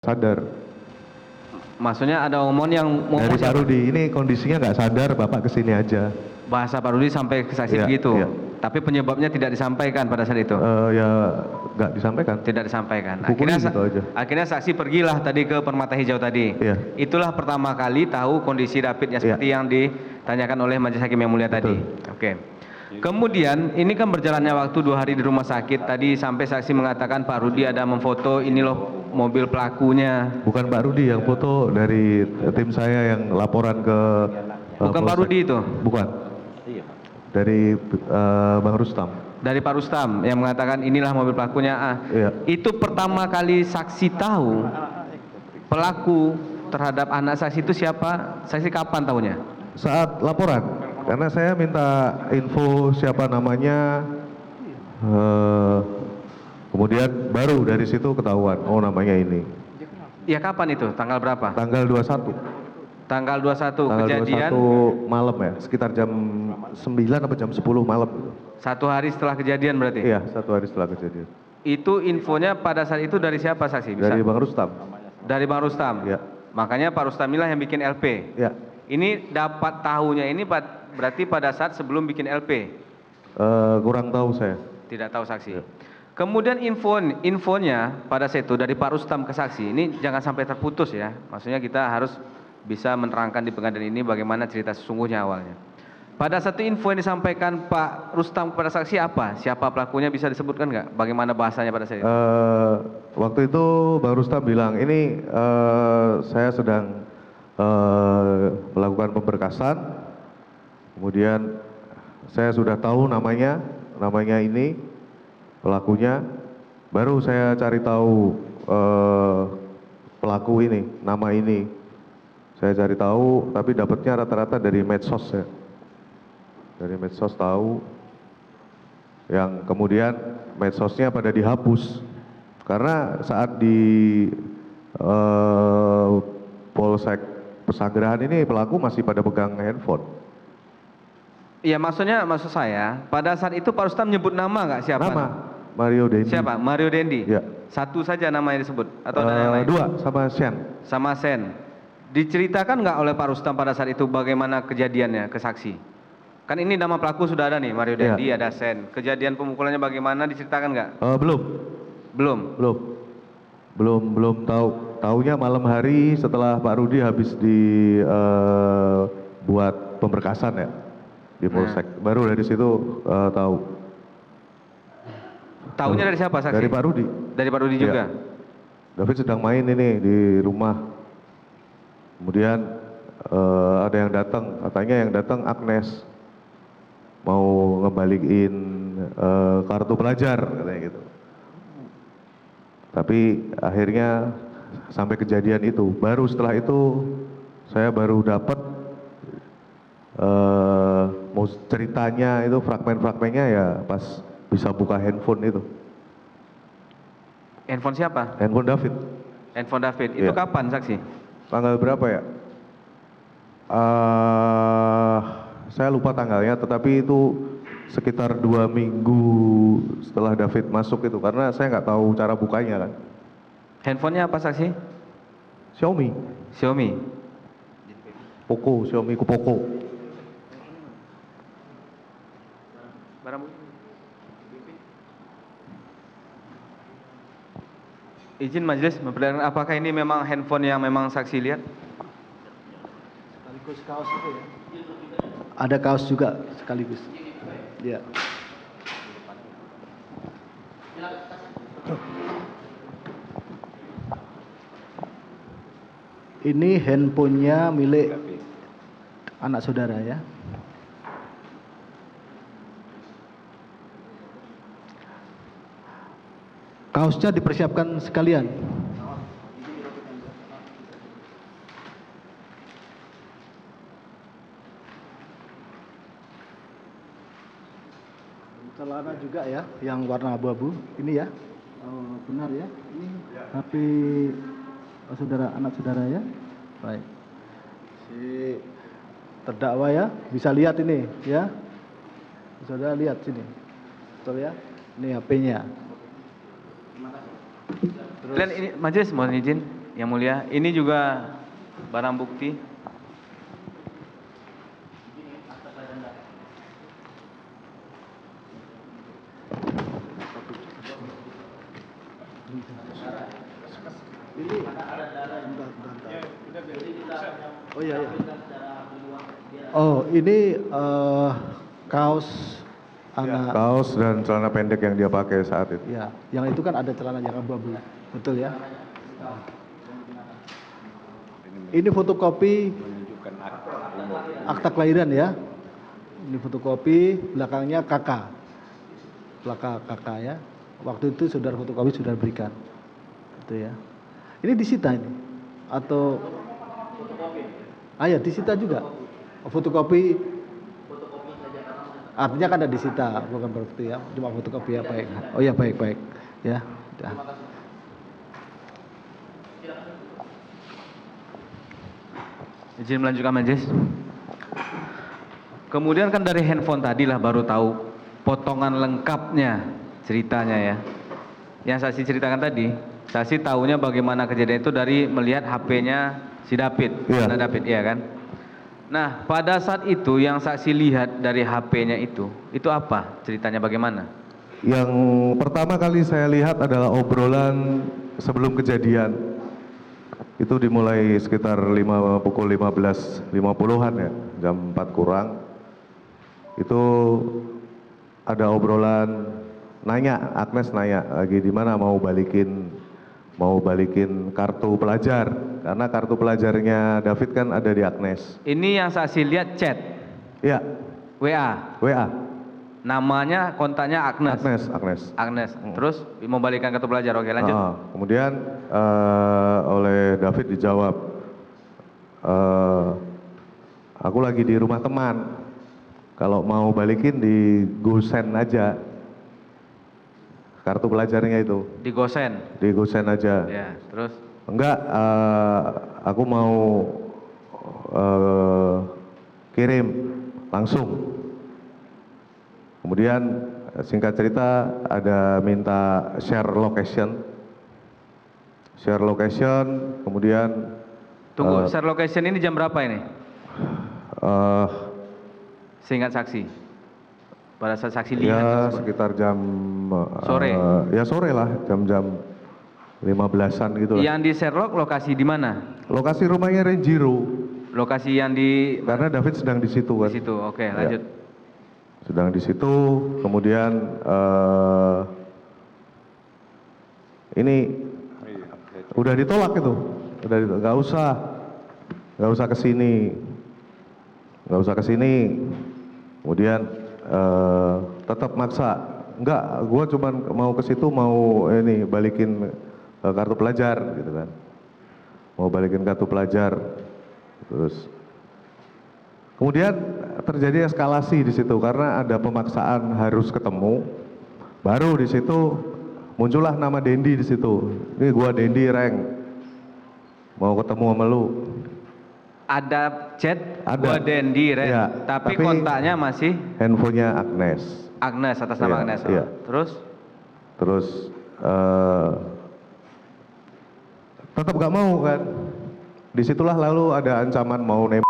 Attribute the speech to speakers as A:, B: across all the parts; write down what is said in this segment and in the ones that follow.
A: sadar.
B: Maksudnya ada omongan yang
A: Dari Pak Rudi, ini kondisinya nggak sadar, Bapak kesini aja.
B: bahasa Pak Rudi sampai ke saksi
A: Iya,
B: begitu.
A: iya.
B: Tapi penyebabnya tidak disampaikan pada saat itu.
A: Ya nggak disampaikan.
B: Tidak disampaikan.
A: Pukulin gitu aja.
B: Akhirnya saksi pergilah tadi ke Permata Hijau tadi.
A: Iya.
B: Itulah pertama kali tahu kondisi Davidnya seperti yang ditanyakan oleh Majelis Hakim yang mulia tadi. Oke. Kemudian ini kan berjalannya waktu 2 hari di rumah sakit. Tadi sampai saksi mengatakan Pak Rudi ada memfoto ini loh mobil pelakunya.
A: Bukan Pak Rudi yang foto, dari tim saya yang laporan ke
B: Bukan Pak Rudi itu?
A: Bukan. Dari Bang Rustam.
B: Dari Pak Rustam yang mengatakan inilah mobil pelakunya.
A: Iya.
B: Itu pertama kali saksi tahu pelaku terhadap anak saksi itu siapa? Saksi kapan tahunya?
A: Saat laporan, karena saya minta info siapa namanya, kemudian baru dari situ ketahuan, oh namanya ini.
B: Ya kapan itu? Tanggal berapa?
A: Tanggal 21.
B: Tanggal 21
A: Tanggal
B: kejadian.
A: 21 malam ya, sekitar jam 9 atau jam 10 malam.
B: 1 hari setelah kejadian berarti?
A: Iya, 1 hari setelah kejadian.
B: Itu infonya pada saat itu dari siapa saksi? Bisa?
A: Dari Bang Rustam.
B: Dari Bang Rustam?
A: Iya.
B: Makanya Pak Rustam inilah yang bikin LP?
A: Iya.
B: Ini dapat tahunya ini berarti pada saat sebelum bikin LP?
A: Kurang tahu saya.
B: Tidak tahu saksi.
A: Ya.
B: Kemudian infonya pada saat itu dari Pak Rustam ke saksi, ini jangan sampai terputus ya. Maksudnya kita harus bisa menerangkan di pengadilan ini bagaimana cerita sesungguhnya awalnya. Pada satu info yang disampaikan Pak Rustam kepada saksi apa? Siapa pelakunya bisa disebutkan nggak? Bagaimana bahasanya pada saat itu?
A: Waktu itu Bang Rustam bilang, ini saya sedang melakukan pemberkasan, kemudian saya sudah tahu namanya ini pelakunya, baru saya cari tahu pelaku ini, nama ini saya cari tahu, tapi dapatnya rata-rata dari medsos ya, dari medsos tahu, yang kemudian medsosnya pada dihapus karena saat di Polsek Pesanggerahan ini pelaku masih pada pegang handphone.
B: Iya, maksud saya pada saat itu Pak Rustam nyebut nama nggak siapa?
A: Nama Mario Dendi.
B: Siapa? Mario Dendi.
A: Ya.
B: Satu saja namanya disebut atau ada yang lain?
A: 2 sama Sen.
B: Sama Sen. Diceritakan nggak oleh Pak Rustam pada saat itu bagaimana kejadiannya ke saksi? Kan ini nama pelaku sudah ada nih, Mario Dendi, ada Sen. Kejadian pemukulannya bagaimana diceritakan nggak?
A: Belum tahu. Taunya malam hari setelah Pak Rudi habis buat pemberkasan ya di Polsek. Baru dari situ tahu.
B: Tahunya dari siapa saksi?
A: Dari Pak Rudi.
B: Dari Pak Rudi juga?
A: David sedang main ini di rumah. Kemudian ada yang datang, katanya yang datang Agnes. Mau ngebalikin kartu pelajar, katanya gitu. Tapi akhirnya sampai kejadian itu, baru setelah itu saya baru dapat mau ceritanya itu fragmen-fragmennya ya pas bisa buka handphone itu.
B: Handphone siapa?
A: Handphone David.
B: Handphone David. Itu kapan saksi?
A: Tanggal berapa ya? Saya lupa tanggalnya, tetapi itu sekitar 2 minggu setelah David masuk itu, karena saya nggak tahu cara bukanya kan.
B: Handphonenya apa saksi?
A: Xiaomi. Poco, Xiaomi ku Poco.
B: Barang izin majelis memperlihatkan apakah ini memang handphone yang memang saksi lihat?
C: Sekaligus kaos itu ya. Ada kaos juga sekaligus. Ya. Ini handphonenya milik anak saudara ya. Kaosnya dipersiapkan sekalian. Celana juga ya, yang warna abu-abu. Ini ya, benar ya. Ini HP saudara, anak saudara ya. Baik. Si terdakwa ya, bisa lihat ini ya. Saudara lihat sini. Betul ya? Ini HP-nya.
B: Dan ini majelis mohon izin. Yang Mulia. Ini juga barang bukti.
C: Oh iya, iya. Oh, ini kaos anak.
A: Kaos dan celana pendek yang dia pakai saat itu.
C: Ya, yang itu kan ada celana yang abu-abu. Betul ya? Ini fotokopi akta kelahiran ya. Ini fotokopi, belakangnya KK. Belakang KK ya. Waktu itu saudara fotokopi sudah berikan. Itu ya. Ini disita ini atau ya disita juga. Fotokopi artinya kan ada disita, bukan berarti ya, cuma fotokopi ya, baik. Oh ya, baik ya. Udah.
B: Izin melanjutkan majelis. Kemudian kan dari handphone tadilah baru tahu potongan lengkapnya ceritanya ya. Yang saksi ceritakan tadi, saksi tahunya bagaimana kejadian itu dari melihat HP-nya si David,
A: Iya.
B: mana David, iya kan? Nah, pada saat itu yang saksi lihat dari HP-nya itu apa ceritanya, bagaimana?
A: Yang pertama kali saya lihat adalah obrolan sebelum kejadian. Itu dimulai sekitar pukul 15.50-an ya, jam 4 kurang. Itu ada obrolan nanya, Agnes nanya lagi di mana mau balikin kartu pelajar, karena kartu pelajarnya David kan ada di Agnes.
B: Ini yang saksi lihat chat,
A: Iya,
B: WA,
A: WA.
B: namanya kontaknya Agnes.
A: Agnes.
B: Terus mau balikan kartu pelajar, oke lanjut.
A: Kemudian oleh David dijawab, aku lagi di rumah teman, kalau mau balikin di GoSend aja kartu pelajarnya itu.
B: Di Gosen.
A: Di GoSend aja.
B: Ya, terus
A: Enggak, aku mau kirim langsung. Kemudian singkat cerita ada minta share location, kemudian
B: tunggu, share location ini jam berapa ini? Seingat saksi. Pada saat saksi lihat
A: ya
B: tersebut.
A: sekitar jam
B: Sore.
A: Ya sore lah, jam 15-an gitu lah.
B: Yang di Sherlock lokasi di mana?
A: Lokasi rumahnya Renjiro,
B: Lokasi yang di
A: karena David sedang di situ kan.
B: di situ. Oke, lanjut.
A: Sedang di situ, kemudian ini udah ditolak itu, nggak usah kesini, kemudian tetap maksa, enggak, gue cuman mau ke situ, mau ini balikin kartu pelajar gitu kan, mau balikin kartu pelajar, terus kemudian terjadi eskalasi di situ karena ada pemaksaan harus ketemu. Baru di situ muncullah nama Dendi di situ. Ini gua Dendi Reng, mau ketemu sama lu.
B: Ada chat
A: Ada.
B: gua Dendi Ren,
A: Iya,
B: tapi
A: tapi
B: kontaknya masih
A: Handphonenya Agnes.
B: Agnes, atas nama
A: Iya,
B: Agnes.
A: iya. Terus tetap gak mau kan. Disitulah lalu ada ancaman mau nembak.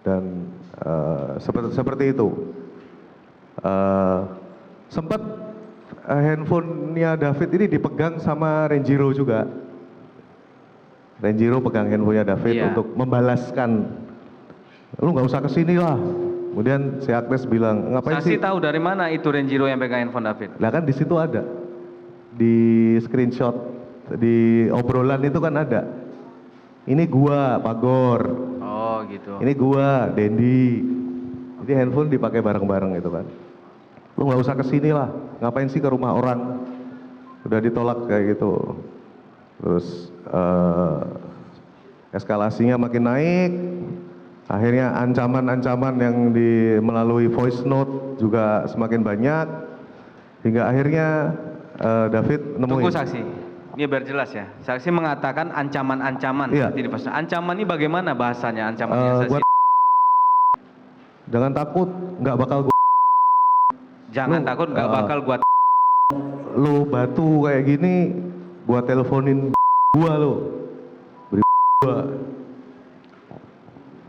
A: Dan seperti itu. Sempat handphonenya David ini dipegang sama Renjiro juga. Renjiro pegang handphonenya David
B: Iya.
A: untuk membalaskan, lu nggak usah kesini lah. Kemudian si Agnes bilang, ngapain
B: Saksi
A: sih?
B: tahu dari mana itu Renjiro yang pegang handphone David?
A: Lah kan di situ ada, di screenshot, di obrolan itu kan ada. Ini gua, Pagor.
B: Oh gitu.
A: Ini gua, Dendi. Jadi handphone dipakai bareng-bareng gitu kan. Lu nggak usah kesini lah, ngapain sih ke rumah orang? Udah ditolak kayak gitu. Terus eskalasinya makin naik. Akhirnya ancaman-ancaman yang melalui voice note juga semakin banyak. Hingga akhirnya David nemuin.
B: Tunggu saksi. Ini biar jelas ya. Saksi mengatakan ancaman-ancaman.
A: Iya.
B: Ancaman ini bagaimana bahasanya? Ancaman yang saksi.
A: Jangan takut, nggak bakal
B: Jangan
A: Lu,
B: takut, nggak bakal gua.
A: lo batu kayak gini, gua teleponin gua lo. Gua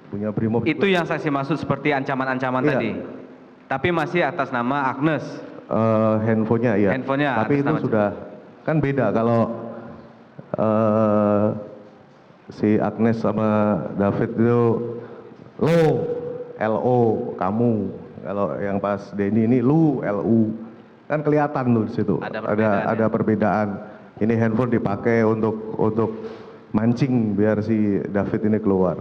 A: punya Brimob.
B: Itu yang saksi maksud seperti ancaman-ancaman
A: Iya.
B: tadi. Tapi masih atas nama Agnes.
A: Handphonenya ya.
B: Handphonenya
A: Tapi
B: atas
A: itu
B: nama
A: sudah kan beda kalau si Agnes sama David itu LO kamu. Kalau yang pas Denny ini LU. Kan kelihatan tuh di situ.
B: Ada perbedaan,
A: Ada perbedaan. Ini handphone dipakai untuk mancing biar si David ini keluar.